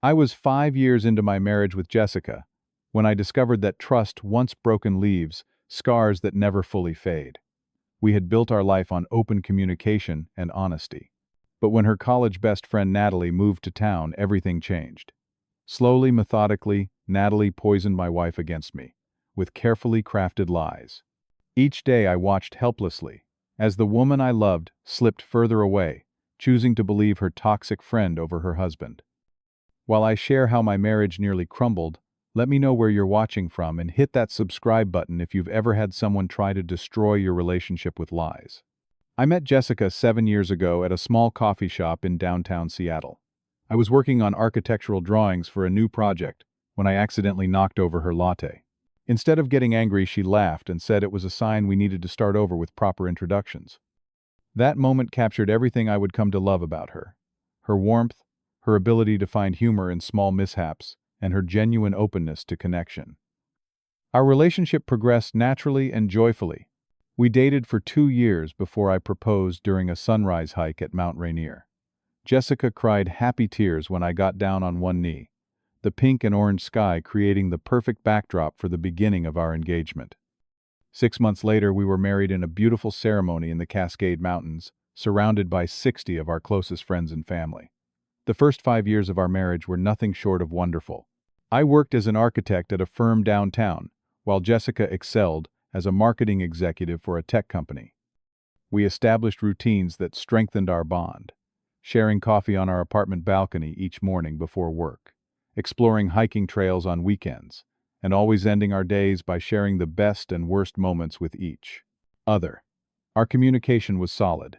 I was 5 years into my marriage with Jessica when I discovered that trust once broken leaves scars that never fully fade. We had built our life on open communication and honesty. But when her college best friend Natalie moved to town, everything changed. Slowly, methodically, Natalie poisoned my wife against me, with carefully crafted lies. Each day I watched helplessly, as the woman I loved slipped further away, choosing to believe her toxic friend over her husband. While I share how my marriage nearly crumbled, let me know where you're watching from and hit that subscribe button if you've ever had someone try to destroy your relationship with lies. I met Jessica 7 years ago at a small coffee shop in downtown Seattle. I was working on architectural drawings for a new project when I accidentally knocked over her latte. Instead of getting angry, she laughed and said it was a sign we needed to start over with proper introductions. That moment captured everything I would come to love about her. Her warmth, her ability to find humor in small mishaps, and her genuine openness to connection. Our relationship progressed naturally and joyfully. We dated for 2 years before I proposed during a sunrise hike at Mount Rainier. Jessica cried happy tears when I got down on one knee, the pink and orange sky creating the perfect backdrop for the beginning of our engagement. 6 months later, we were married in a beautiful ceremony in the Cascade Mountains, surrounded by 60 of our closest friends and family. The first 5 years of our marriage were nothing short of wonderful. I worked as an architect at a firm downtown, while Jessica excelled as a marketing executive for a tech company. We established routines that strengthened our bond, sharing coffee on our apartment balcony each morning before work, exploring hiking trails on weekends, and always ending our days by sharing the best and worst moments with each other. Our communication was solid.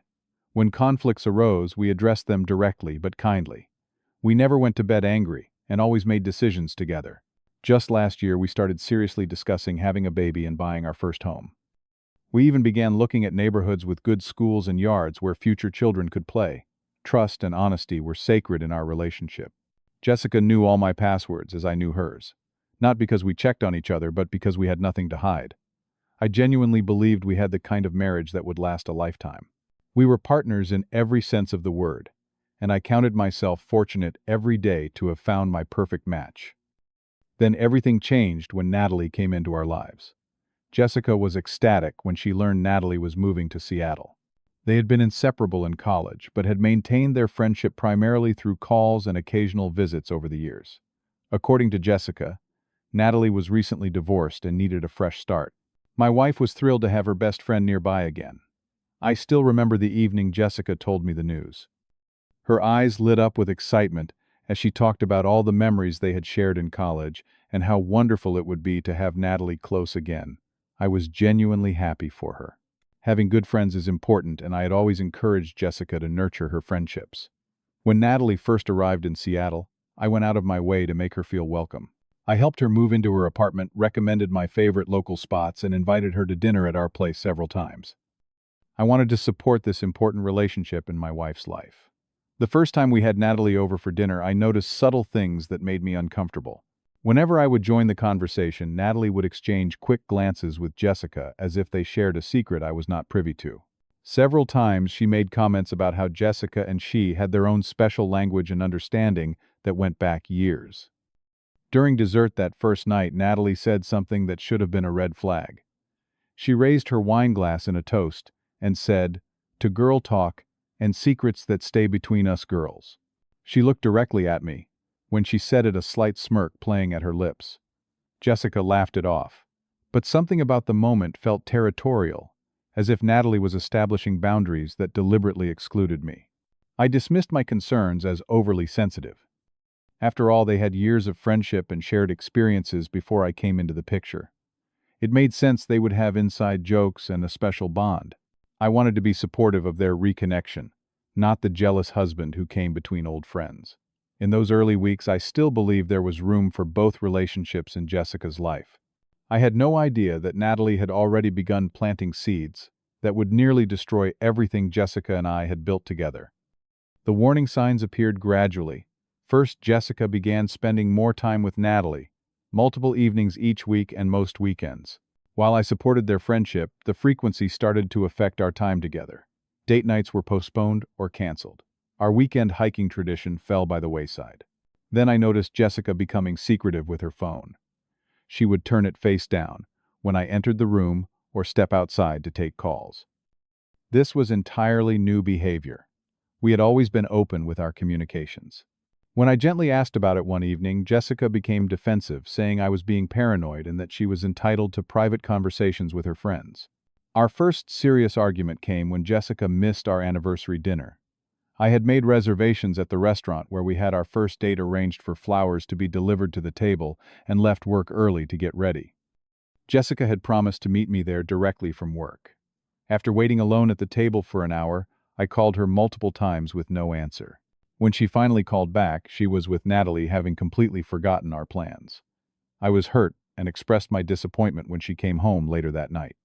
When conflicts arose, we addressed them directly but kindly. We never went to bed angry and always made decisions together. Just last year, we started seriously discussing having a baby and buying our first home. We even began looking at neighborhoods with good schools and yards where future children could play. Trust and honesty were sacred in our relationship. Jessica knew all my passwords as I knew hers. Not because we checked on each other, but because we had nothing to hide. I genuinely believed we had the kind of marriage that would last a lifetime. We were partners in every sense of the word, and I counted myself fortunate every day to have found my perfect match. Then everything changed when Natalie came into our lives. Jessica was ecstatic when she learned Natalie was moving to Seattle. They had been inseparable in college, but had maintained their friendship primarily through calls and occasional visits over the years. According to Jessica, Natalie was recently divorced and needed a fresh start. My wife was thrilled to have her best friend nearby again. I still remember the evening Jessica told me the news. Her eyes lit up with excitement as she talked about all the memories they had shared in college and how wonderful it would be to have Natalie close again. I was genuinely happy for her. Having good friends is important, and I had always encouraged Jessica to nurture her friendships. When Natalie first arrived in Seattle, I went out of my way to make her feel welcome. I helped her move into her apartment, recommended my favorite local spots, and invited her to dinner at our place several times. I wanted to support this important relationship in my wife's life. The first time we had Natalie over for dinner, I noticed subtle things that made me uncomfortable. Whenever I would join the conversation, Natalie would exchange quick glances with Jessica as if they shared a secret I was not privy to. Several times she made comments about how Jessica and she had their own special language and understanding that went back years. During dessert that first night, Natalie said something that should have been a red flag. She raised her wine glass in a toast and said, "To girl talk and secrets that stay between us girls." She looked directly at me. When she said it, a slight smirk playing at her lips. Jessica laughed it off. But something about the moment felt territorial, as if Natalie was establishing boundaries that deliberately excluded me. I dismissed my concerns as overly sensitive. After all, they had years of friendship and shared experiences before I came into the picture. It made sense they would have inside jokes and a special bond. I wanted to be supportive of their reconnection, not the jealous husband who came between old friends. In those early weeks, I still believed there was room for both relationships in Jessica's life. I had no idea that Natalie had already begun planting seeds that would nearly destroy everything Jessica and I had built together. The warning signs appeared gradually. First, Jessica began spending more time with Natalie, multiple evenings each week and most weekends. While I supported their friendship, the frequency started to affect our time together. Date nights were postponed or canceled. Our weekend hiking tradition fell by the wayside. Then I noticed Jessica becoming secretive with her phone. She would turn it face down when I entered the room or step outside to take calls. This was entirely new behavior. We had always been open with our communications. When I gently asked about it one evening, Jessica became defensive, saying I was being paranoid and that she was entitled to private conversations with her friends. Our first serious argument came when Jessica missed our anniversary dinner. I had made reservations at the restaurant where we had our first date arranged for flowers to be delivered to the table and left work early to get ready. Jessica had promised to meet me there directly from work. After waiting alone at the table for an hour, I called her multiple times with no answer. When she finally called back, she was with Natalie, having completely forgotten our plans. I was hurt and expressed my disappointment when she came home later that night.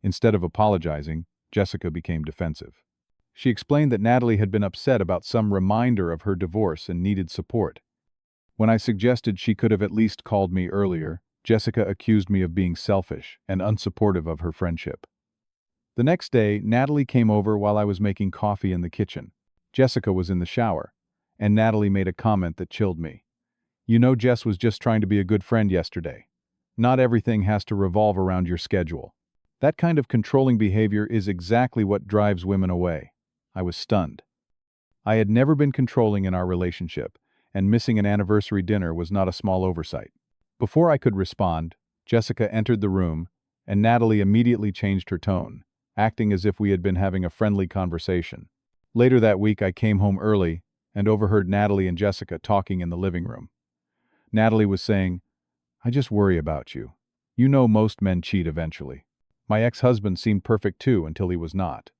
Instead of apologizing, Jessica became defensive. She explained that Natalie had been upset about some reminder of her divorce and needed support. When I suggested she could have at least called me earlier, Jessica accused me of being selfish and unsupportive of her friendship. The next day, Natalie came over while I was making coffee in the kitchen. Jessica was in the shower, and Natalie made a comment that chilled me. "You know, Jess was just trying to be a good friend yesterday. Not everything has to revolve around your schedule." That kind of controlling behavior is exactly what drives women away. I was stunned. I had never been controlling in our relationship, and missing an anniversary dinner was not a small oversight. Before I could respond, Jessica entered the room, and Natalie immediately changed her tone, acting as if we had been having a friendly conversation. Later that week, I came home early and overheard Natalie and Jessica talking in the living room. Natalie was saying, "I just worry about you. You know most men cheat eventually. My ex-husband seemed perfect too until he was not."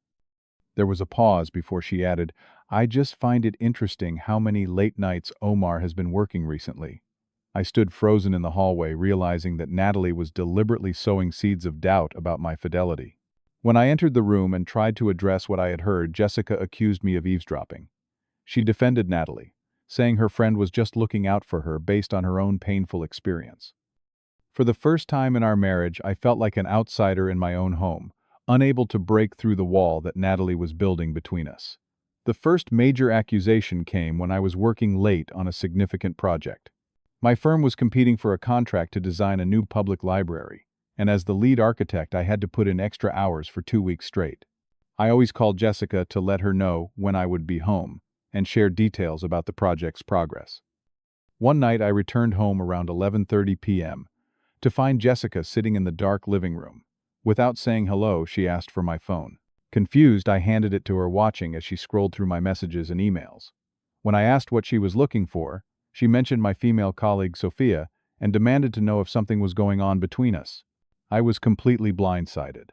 There was a pause before she added, "I just find it interesting how many late nights Omar has been working recently." I stood frozen in the hallway, realizing that Natalie was deliberately sowing seeds of doubt about my fidelity. When I entered the room and tried to address what I had heard, Jessica accused me of eavesdropping. She defended Natalie, saying her friend was just looking out for her based on her own painful experience. For the first time in our marriage, I felt like an outsider in my own home, unable to break through the wall that Natalie was building between us. The first major accusation came when I was working late on a significant project. My firm was competing for a contract to design a new public library, and as the lead architect, I had to put in extra hours for 2 weeks straight. I always called Jessica to let her know when I would be home and share details about the project's progress. One night, I returned home around 11:30 p.m. to find Jessica sitting in the dark living room. Without saying hello, she asked for my phone. Confused, I handed it to her, watching as she scrolled through my messages and emails. When I asked what she was looking for, she mentioned my female colleague Sophia and demanded to know if something was going on between us. I was completely blindsided.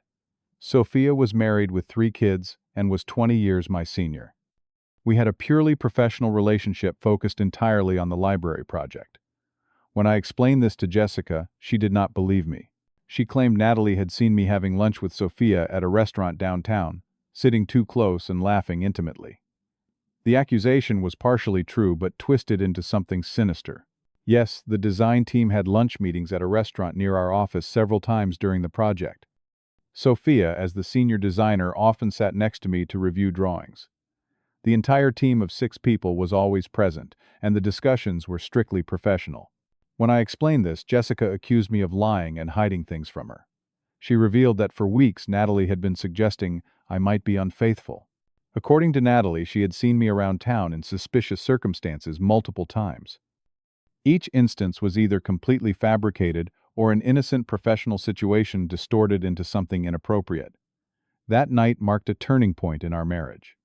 Sophia was married with 3 kids and was 20 years my senior. We had a purely professional relationship focused entirely on the library project. When I explained this to Jessica, she did not believe me. She claimed Natalie had seen me having lunch with Sophia at a restaurant downtown, sitting too close and laughing intimately. The accusation was partially true but twisted into something sinister. Yes, the design team had lunch meetings at a restaurant near our office several times during the project. Sophia, as the senior designer, often sat next to me to review drawings. The entire team of 6 people was always present, and the discussions were strictly professional. When I explained this, Jessica accused me of lying and hiding things from her. She revealed that for weeks Natalie had been suggesting I might be unfaithful. According to Natalie, she had seen me around town in suspicious circumstances multiple times. Each instance was either completely fabricated or an innocent professional situation distorted into something inappropriate. That night marked a turning point in our marriage.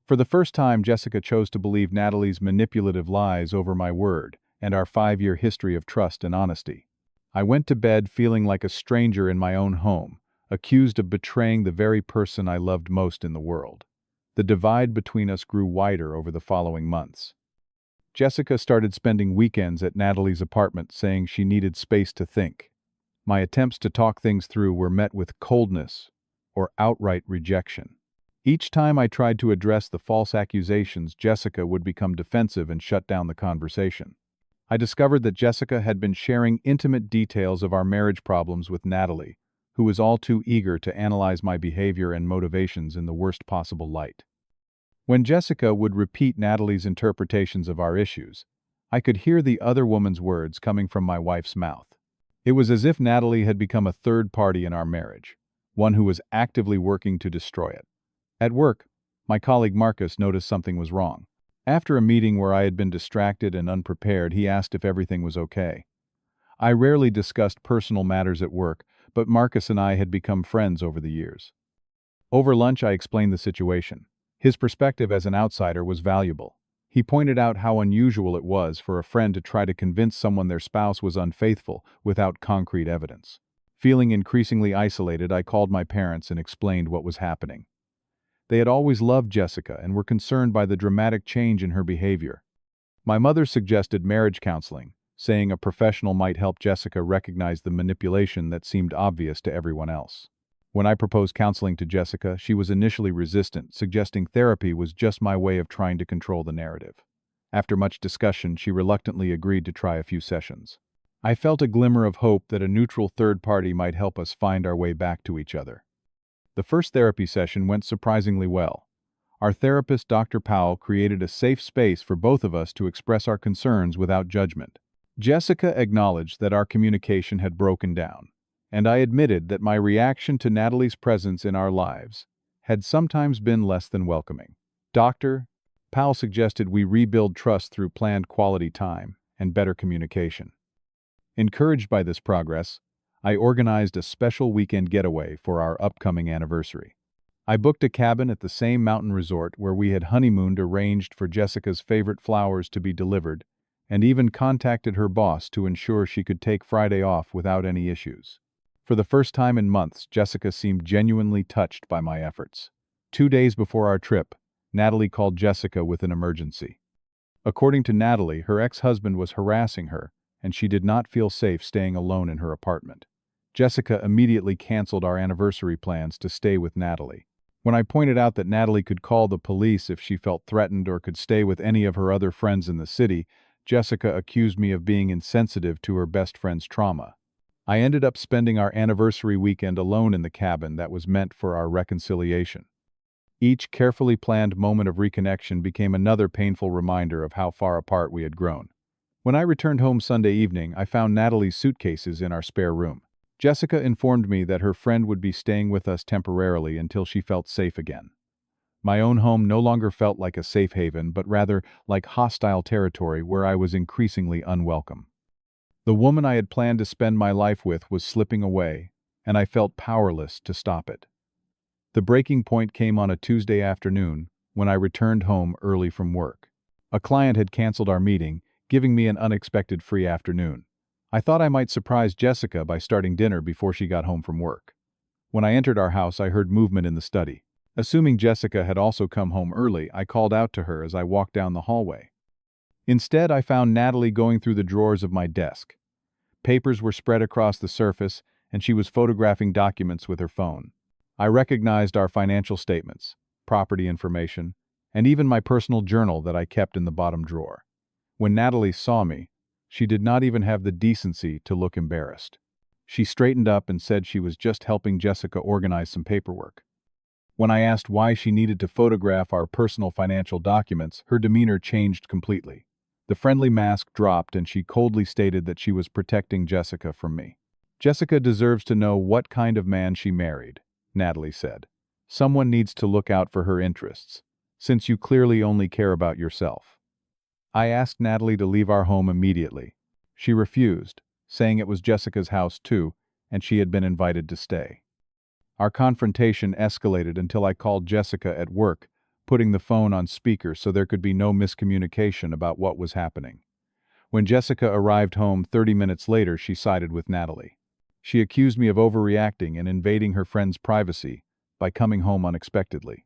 For the first time, Jessica chose to believe Natalie's manipulative lies over my word and our 5-year history of trust and honesty. I went to bed feeling like a stranger in my own home, accused of betraying the very person I loved most in the world. The divide between us grew wider over the following months. Jessica started spending weekends at Natalie's apartment, saying she needed space to think. My attempts to talk things through were met with coldness or outright rejection. Each time I tried to address the false accusations, Jessica would become defensive and shut down the conversation. I discovered that Jessica had been sharing intimate details of our marriage problems with Natalie, who was all too eager to analyze my behavior and motivations in the worst possible light. When Jessica would repeat Natalie's interpretations of our issues, I could hear the other woman's words coming from my wife's mouth. It was as if Natalie had become a third party in our marriage, one who was actively working to destroy it. At work, my colleague Marcus noticed something was wrong. After a meeting where I had been distracted and unprepared, he asked if everything was okay. I rarely discussed personal matters at work, but Marcus and I had become friends over the years. Over lunch, I explained the situation. His perspective as an outsider was valuable. He pointed out how unusual it was for a friend to try to convince someone their spouse was unfaithful without concrete evidence. Feeling increasingly isolated, I called my parents and explained what was happening. They had always loved Jessica and were concerned by the dramatic change in her behavior. My mother suggested marriage counseling, saying a professional might help Jessica recognize the manipulation that seemed obvious to everyone else. When I proposed counseling to Jessica, she was initially resistant, suggesting therapy was just my way of trying to control the narrative. After much discussion, she reluctantly agreed to try a few sessions. I felt a glimmer of hope that a neutral third party might help us find our way back to each other. The first therapy session went surprisingly well. Our therapist, Dr. Powell, created a safe space for both of us to express our concerns without judgment. Jessica acknowledged that our communication had broken down, and I admitted that my reaction to Natalie's presence in our lives had sometimes been less than welcoming. Dr. Powell suggested we rebuild trust through planned quality time and better communication. Encouraged by this progress, I organized a special weekend getaway for our upcoming anniversary. I booked a cabin at the same mountain resort where we had honeymooned, arranged for Jessica's favorite flowers to be delivered, and even contacted her boss to ensure she could take Friday off without any issues. For the first time in months, Jessica seemed genuinely touched by my efforts. 2 days before our trip, Natalie called Jessica with an emergency. According to Natalie, her ex-husband was harassing her, and she did not feel safe staying alone in her apartment. Jessica immediately canceled our anniversary plans to stay with Natalie. When I pointed out that Natalie could call the police if she felt threatened or could stay with any of her other friends in the city, Jessica accused me of being insensitive to her best friend's trauma. I ended up spending our anniversary weekend alone in the cabin that was meant for our reconciliation. Each carefully planned moment of reconnection became another painful reminder of how far apart we had grown. When I returned home Sunday evening, I found Natalie's suitcases in our spare room. Jessica informed me that her friend would be staying with us temporarily until she felt safe again. My own home no longer felt like a safe haven, but rather like hostile territory where I was increasingly unwelcome. The woman I had planned to spend my life with was slipping away, and I felt powerless to stop it. The breaking point came on a Tuesday afternoon when I returned home early from work. A client had canceled our meeting, giving me an unexpected free afternoon. I thought I might surprise Jessica by starting dinner before she got home from work. When I entered our house, I heard movement in the study. Assuming Jessica had also come home early, I called out to her as I walked down the hallway. Instead, I found Natalie going through the drawers of my desk. Papers were spread across the surface, and she was photographing documents with her phone. I recognized our financial statements, property information, and even my personal journal that I kept in the bottom drawer. When Natalie saw me, she did not even have the decency to look embarrassed. She straightened up and said she was just helping Jessica organize some paperwork. When I asked why she needed to photograph our personal financial documents, her demeanor changed completely. The friendly mask dropped and she coldly stated that she was protecting Jessica from me. Jessica deserves to know what kind of man she married, Natalie said. Someone needs to look out for her interests, since you clearly only care about yourself. I asked Natalie to leave our home immediately. She refused, saying it was Jessica's house too, and she had been invited to stay. Our confrontation escalated until I called Jessica at work, putting the phone on speaker so there could be no miscommunication about what was happening. When Jessica arrived home 30 minutes later, she sided with Natalie. She accused me of overreacting and invading her friend's privacy by coming home unexpectedly.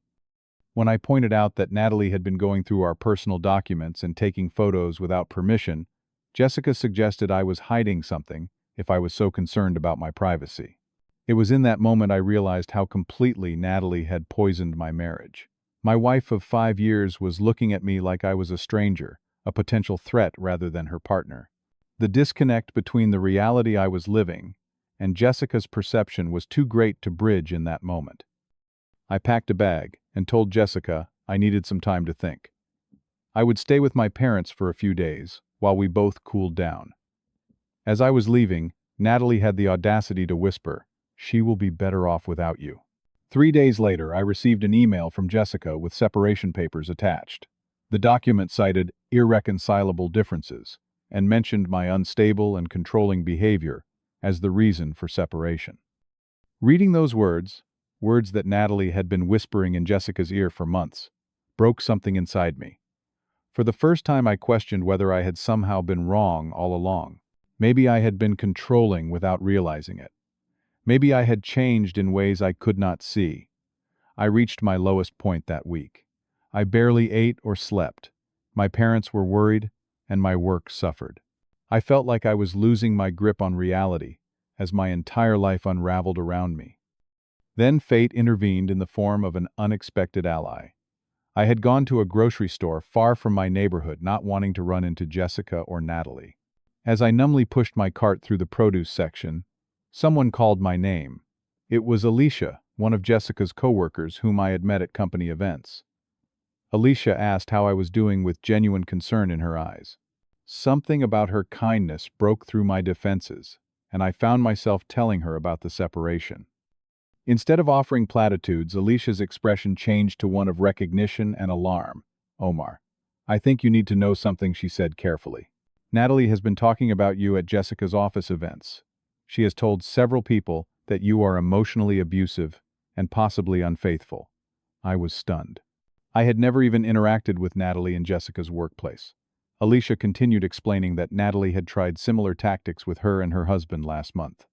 When I pointed out that Natalie had been going through our personal documents and taking photos without permission, Jessica suggested I was hiding something if I was so concerned about my privacy. It was in that moment I realized how completely Natalie had poisoned my marriage. My wife of 5 years was looking at me like I was a stranger, a potential threat rather than her partner. The disconnect between the reality I was living and Jessica's perception was too great to bridge in that moment. I packed a bag and told Jessica I needed some time to think. I would stay with my parents for a few days, while we both cooled down. As I was leaving, Natalie had the audacity to whisper, "She will be better off without you." 3 days later, I received an email from Jessica with separation papers attached. The document cited irreconcilable differences and mentioned my unstable and controlling behavior as the reason for separation. Reading those words that Natalie had been whispering in Jessica's ear for months, broke something inside me. For the first time, I questioned whether I had somehow been wrong all along. Maybe I had been controlling without realizing it. Maybe I had changed in ways I could not see. I reached my lowest point that week. I barely ate or slept. My parents were worried, and my work suffered. I felt like I was losing my grip on reality as my entire life unraveled around me. Then fate intervened in the form of an unexpected ally. I had gone to a grocery store far from my neighborhood, not wanting to run into Jessica or Natalie. As I numbly pushed my cart through the produce section, someone called my name. It was Alicia, one of Jessica's coworkers whom I had met at company events. Alicia asked how I was doing with genuine concern in her eyes. Something about her kindness broke through my defenses, and I found myself telling her about the separation. Instead of offering platitudes, Alicia's expression changed to one of recognition and alarm. "Omar, I think you need to know something," she said carefully. "Natalie has been talking about you at Jessica's office events. She has told several people that you are emotionally abusive and possibly unfaithful." I was stunned. I had never even interacted with Natalie in Jessica's workplace. Alicia continued explaining that Natalie had tried similar tactics with her and her husband last month.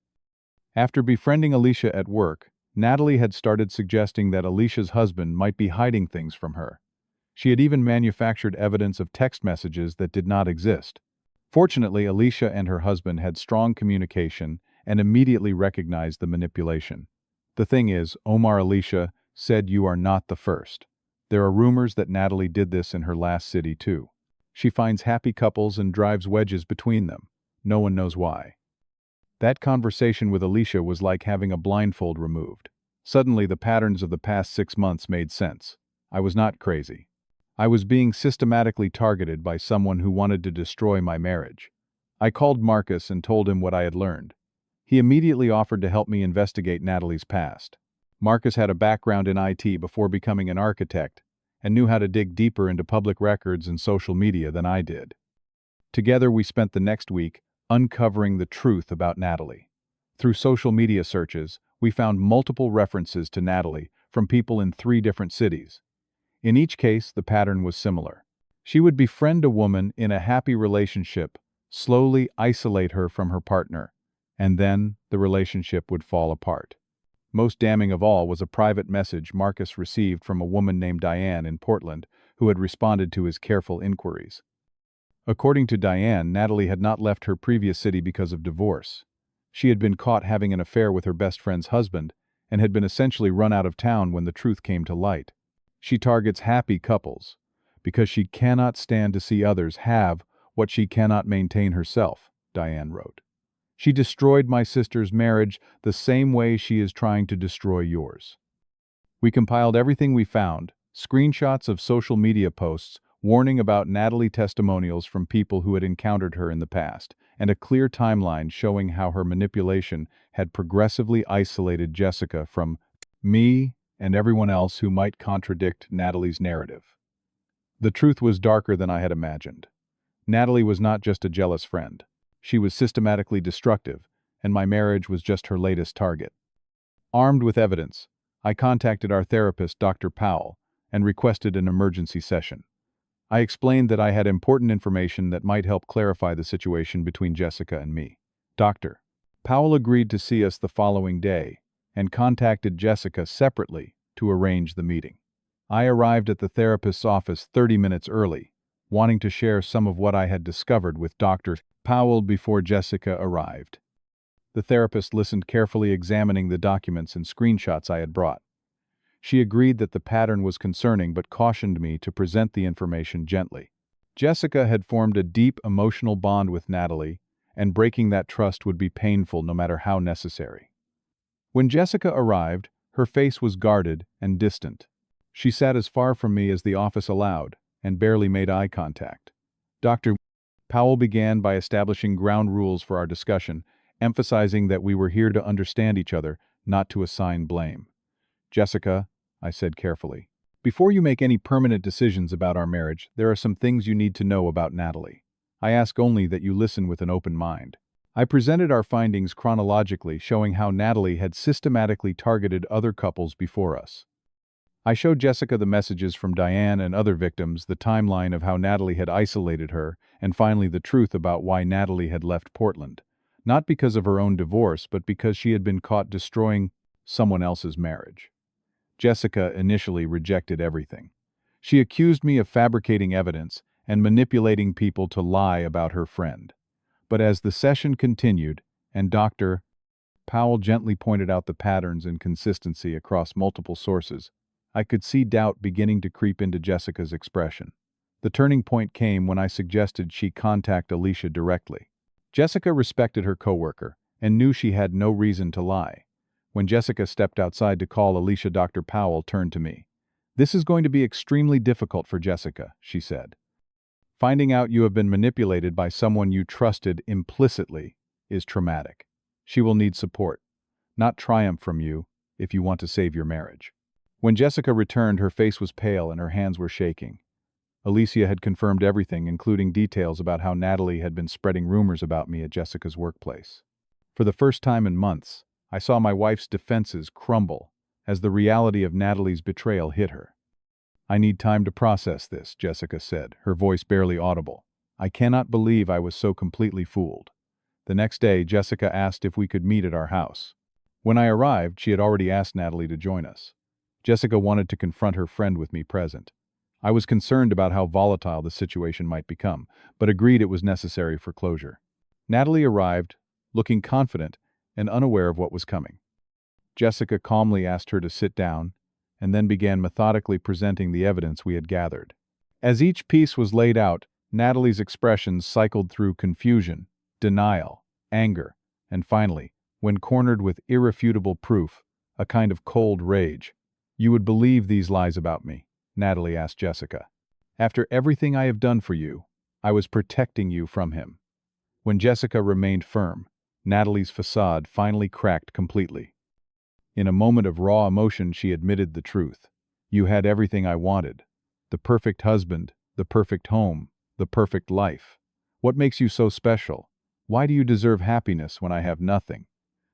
After befriending Alicia at work, Natalie had started suggesting that Alicia's husband might be hiding things from her. She had even manufactured evidence of text messages that did not exist. Fortunately, Alicia and her husband had strong communication and immediately recognized the manipulation. "The thing is, Omar," Alicia said, "you are not the first. There are rumors that Natalie did this in her last city too. She finds happy couples and drives wedges between them. No one knows why." That conversation with Alicia was like having a blindfold removed. Suddenly, the patterns of the past 6 months made sense. I was not crazy. I was being systematically targeted by someone who wanted to destroy my marriage. I called Marcus and told him what I had learned. He immediately offered to help me investigate Natalie's past. Marcus had a background in IT before becoming an architect and knew how to dig deeper into public records and social media than I did. Together, we spent the next week uncovering the truth about Natalie. Through social media searches, we found multiple references to Natalie from people in 3 different cities. In each case, the pattern was similar. She would befriend a woman in a happy relationship, slowly isolate her from her partner, and then the relationship would fall apart. Most damning of all was a private message Marcus received from a woman named Diane in Portland who had responded to his careful inquiries. According to Diane, Natalie had not left her previous city because of divorce. She had been caught having an affair with her best friend's husband and had been essentially run out of town when the truth came to light. "She targets happy couples because she cannot stand to see others have what she cannot maintain herself," Diane wrote. "She destroyed my sister's marriage the same way she is trying to destroy yours." We compiled everything we found, screenshots of social media posts warning about Natalie, testimonials from people who had encountered her in the past, and a clear timeline showing how her manipulation had progressively isolated Jessica from me and everyone else who might contradict Natalie's narrative. The truth was darker than I had imagined. Natalie was not just a jealous friend. She was systematically destructive, and my marriage was just her latest target. Armed with evidence, I contacted our therapist, Dr. Powell, and requested an emergency session. I explained that I had important information that might help clarify the situation between Jessica and me. Dr. Powell agreed to see us the following day and contacted Jessica separately to arrange the meeting. I arrived at the therapist's office 30 minutes early, wanting to share some of what I had discovered with Dr. Powell before Jessica arrived. The therapist listened carefully, examining the documents and screenshots I had brought. She agreed that the pattern was concerning but cautioned me to present the information gently. Jessica had formed a deep emotional bond with Natalie, and breaking that trust would be painful no matter how necessary. When Jessica arrived, her face was guarded and distant. She sat as far from me as the office allowed and barely made eye contact. Dr. Powell began by establishing ground rules for our discussion, emphasizing that we were here to understand each other, not to assign blame. Jessica, I said carefully, before you make any permanent decisions about our marriage, there are some things you need to know about Natalie. I ask only that you listen with an open mind. I presented our findings chronologically, showing how Natalie had systematically targeted other couples before us. I showed Jessica the messages from Diane and other victims, the timeline of how Natalie had isolated her, and finally the truth about why Natalie had left Portland. Not because of her own divorce, but because she had been caught destroying someone else's marriage. Jessica initially rejected everything. She accused me of fabricating evidence and manipulating people to lie about her friend. But as the session continued, and Dr. Powell gently pointed out the patterns and consistency across multiple sources, I could see doubt beginning to creep into Jessica's expression. The turning point came when I suggested she contact Alicia directly. Jessica respected her coworker and knew she had no reason to lie. When Jessica stepped outside to call Alicia, Dr. Powell turned to me. "This is going to be extremely difficult for Jessica," she said. "Finding out you have been manipulated by someone you trusted implicitly is traumatic. She will need support, not triumph from you, if you want to save your marriage." When Jessica returned, her face was pale and her hands were shaking. Alicia had confirmed everything, including details about how Natalie had been spreading rumors about me at Jessica's workplace. For the first time in months, I saw my wife's defenses crumble as the reality of Natalie's betrayal hit her. "I need time to process this," Jessica said, her voice barely audible. "I cannot believe I was so completely fooled." The next day, Jessica asked if we could meet at our house. When I arrived, she had already asked Natalie to join us. Jessica wanted to confront her friend with me present. I was concerned about how volatile the situation might become, but agreed it was necessary for closure. Natalie arrived, looking confident and unaware of what was coming. Jessica calmly asked her to sit down, and then began methodically presenting the evidence we had gathered. As each piece was laid out, Natalie's expressions cycled through confusion, denial, anger, and finally, when cornered with irrefutable proof, a kind of cold rage. "You would believe these lies about me?" Natalie asked Jessica. "After everything I have done for you, I was protecting you from him." When Jessica remained firm, Natalie's facade finally cracked completely. In a moment of raw emotion, she admitted the truth. "You had everything I wanted. The perfect husband, the perfect home, the perfect life. What makes you so special? Why do you deserve happiness when I have nothing?"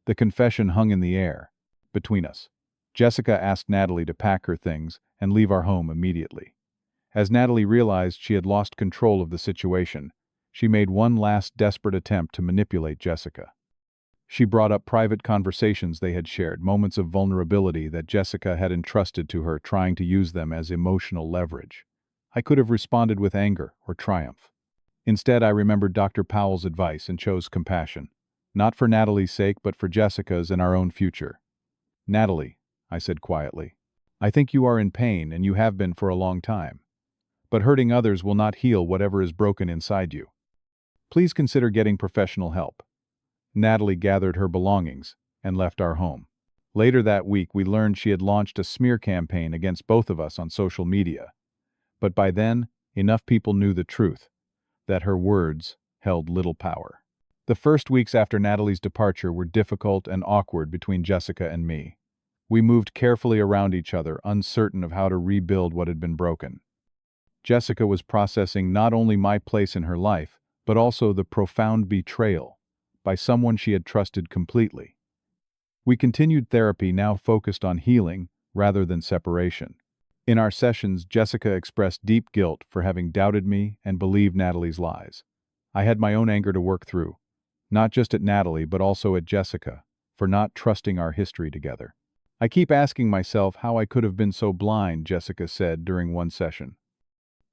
The confession hung in the air between us. Jessica asked Natalie to pack her things and leave our home immediately. As Natalie realized she had lost control of the situation, she made one last desperate attempt to manipulate Jessica. She brought up private conversations they had shared, moments of vulnerability that Jessica had entrusted to her, trying to use them as emotional leverage. I could have responded with anger or triumph. Instead, I remembered Dr. Powell's advice and chose compassion, not for Natalie's sake, but for Jessica's and our own future. "Natalie," I said quietly, "I think you are in pain, and you have been for a long time. But hurting others will not heal whatever is broken inside you. Please consider getting professional help." Natalie gathered her belongings and left our home. Later that week, we learned she had launched a smear campaign against both of us on social media. But by then, enough people knew the truth, that her words held little power. The first weeks after Natalie's departure were difficult and awkward between Jessica and me. We moved carefully around each other, uncertain of how to rebuild what had been broken. Jessica was processing not only my place in her life, but also the profound betrayal by someone she had trusted completely. We continued therapy, now focused on healing rather than separation. In our sessions, Jessica expressed deep guilt for having doubted me and believed Natalie's lies. I had my own anger to work through, not just at Natalie, but also at Jessica, for not trusting our history together. "I keep asking myself how I could have been so blind," Jessica said during one session.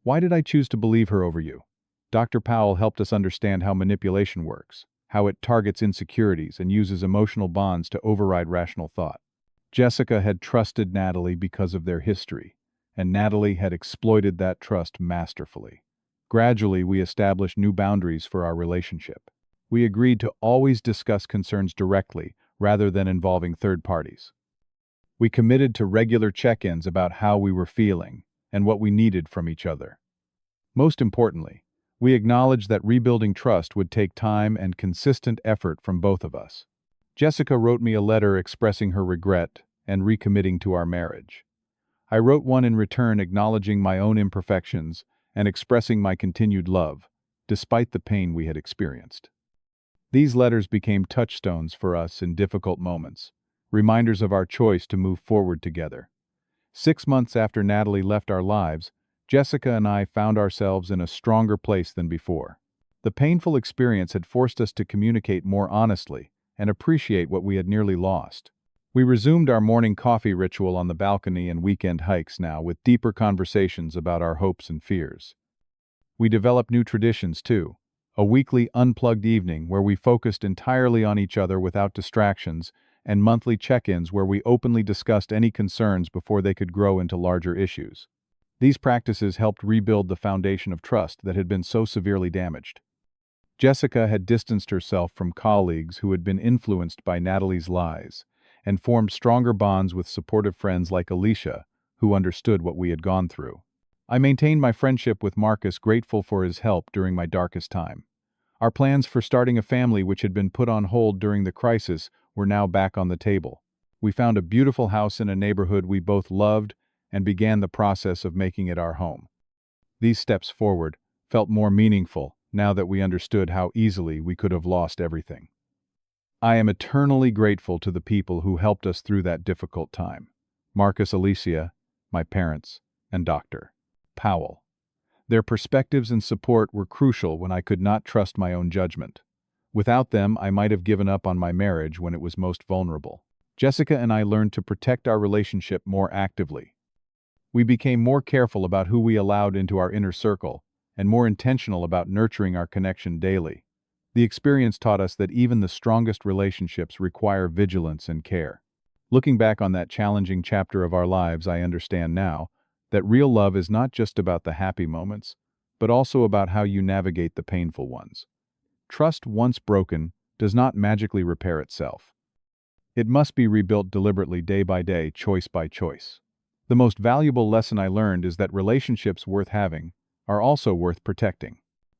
"Why did I choose to believe her over you?" Dr. Powell helped us understand how manipulation works, how it targets insecurities and uses emotional bonds to override rational thought. Jessica had trusted Natalie because of their history, and Natalie had exploited that trust masterfully. Gradually, we established new boundaries for our relationship. We agreed to always discuss concerns directly rather than involving third parties. We committed to regular check-ins about how we were feeling and what we needed from each other. Most importantly, We acknowledged that rebuilding trust would take time and consistent effort from both of us. Jessica wrote me a letter expressing her regret and recommitting to our marriage. I wrote one in return acknowledging my own imperfections and expressing my continued love, despite the pain we had experienced. These letters became touchstones for us in difficult moments, reminders of our choice to move forward together. 6 months after Natalie left our lives, Jessica and I found ourselves in a stronger place than before. The painful experience had forced us to communicate more honestly and appreciate what we had nearly lost. We resumed our morning coffee ritual on the balcony and weekend hikes now with deeper conversations about our hopes and fears. We developed new traditions too, a weekly unplugged evening where we focused entirely on each other without distractions, and monthly check-ins where we openly discussed any concerns before they could grow into larger issues. These practices helped rebuild the foundation of trust that had been so severely damaged. Jessica had distanced herself from colleagues who had been influenced by Natalie's lies, and formed stronger bonds with supportive friends like Alicia, who understood what we had gone through. I maintained my friendship with Marcus, grateful for his help during my darkest time. Our plans for starting a family, which had been put on hold during the crisis, were now back on the table. We found a beautiful house in a neighborhood we both loved and began the process of making it our home. These steps forward felt more meaningful now that we understood how easily we could have lost everything. I am eternally grateful to the people who helped us through that difficult time. Marcus, Alicia, my parents, and Dr. Powell. Their perspectives and support were crucial when I could not trust my own judgment. Without them, I might have given up on my marriage when it was most vulnerable. Jessica and I learned to protect our relationship more actively. We became more careful about who we allowed into our inner circle and more intentional about nurturing our connection daily. The experience taught us that even the strongest relationships require vigilance and care. Looking back on that challenging chapter of our lives, I understand now that real love is not just about the happy moments, but also about how you navigate the painful ones. Trust, once broken, does not magically repair itself. It must be rebuilt deliberately, day by day, choice by choice. The most valuable lesson I learned is that relationships worth having are also worth protecting.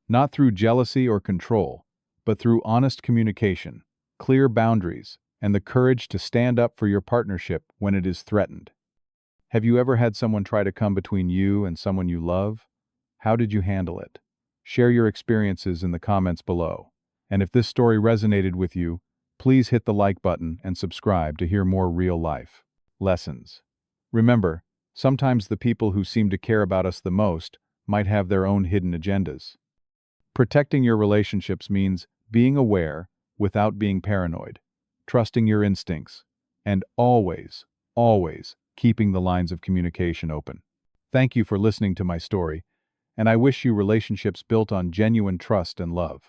Not through jealousy or control, but through honest communication, clear boundaries, and the courage to stand up for your partnership when it is threatened. Have you ever had someone try to come between you and someone you love? How did you handle it? Share your experiences in the comments below. And if this story resonated with you, please hit the like button and subscribe to hear more real-life lessons. Remember, sometimes the people who seem to care about us the most might have their own hidden agendas. Protecting your relationships means being aware without being paranoid, trusting your instincts, and always, always keeping the lines of communication open. Thank you for listening to my story, and I wish you relationships built on genuine trust and love.